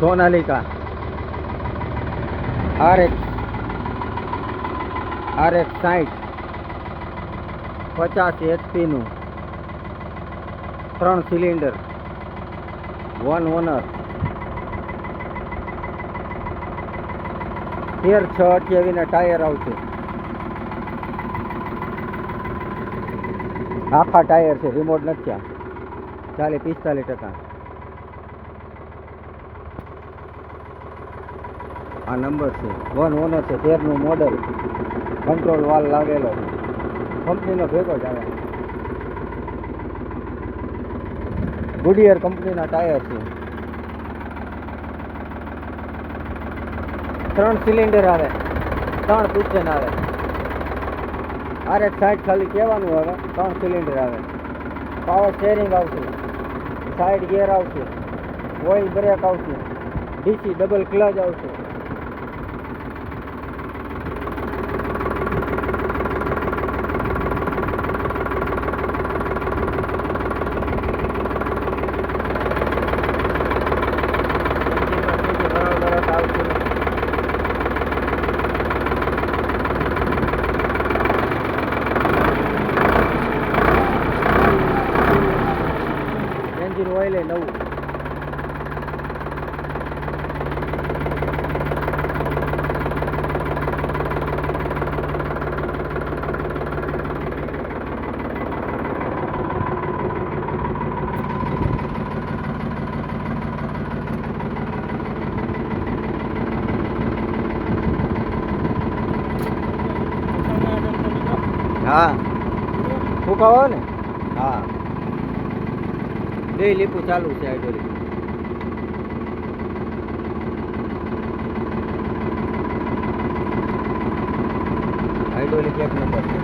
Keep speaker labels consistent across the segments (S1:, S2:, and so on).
S1: Sonalika RX 60 50 HP નું 3 cylinder 1 honour 13/6/28 ના tyre આવશે. આખા ટાયર છે, રિમોટ નથી થયા. 40-45%. આ નંબર છે, 1 ઓનર છે, 13 નું મોડલ. કંટ્રોલ વાલ લાગેલો છે, કંપનીનો ભેગો જ આવે. ગુડિયર કંપનીના ટાયર છે. 3 સિલિન્ડર આવે, 3 પિસ્ટન આવે. RX 60 ખાલી કહેવાનું આવે. 3 સિલિન્ડર આવે. પાવર સ્ટેરિંગ આવશે, સાઈડ ગિયર આવશે, ઓઇલ બ્રેક આવશે, DC ડબલ ક્લચ આવશે. એન્જિન ઓઇલ એ નવું. હા, ફૂંકાવો ને. હા, 2 લીપું ચાલુ છે. હાઇડ્રોલિક એક નંબર છે.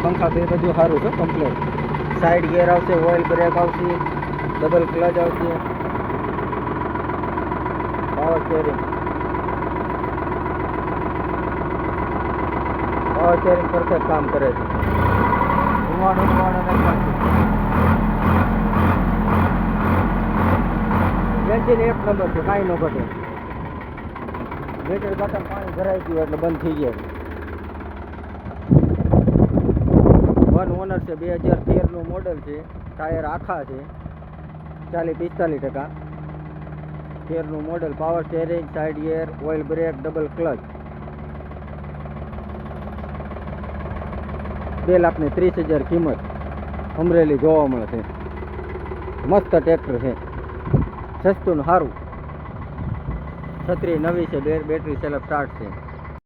S1: પંખા બે બધું સારું છે, કમ્પ્લીટ. સાઈડ ગિયર આવશે, ઓઇલ બ્રેક આવશે, ડબલ ક્લચ આવશે, પાવર સ્ટેરિંગ પરફેક્ટ કામ કરે છે. ધુમાડો નથી લાગતો. એન્જિન એક નંબર છે, કાંઈ ન ઘટે. બેટરી બટન પાણી ભરાઈ ગયું એટલે બંધ થઈ જાય. 1 ઓનર છે, 2013 નું મોડલ છે. ટાયર આખા છે, 40-45%. 13 નું model. Power steering, side gear, oil break, double clutch. 2,30,000 કિંમત. અમરેલી જોવા મળે છે. મસ્ત ટ્રેક્ટર છે, સસ્તું ને સારું. છત્રી નવી છે, બેટરી સેલ્ફ સ્ટાર્ટ છે.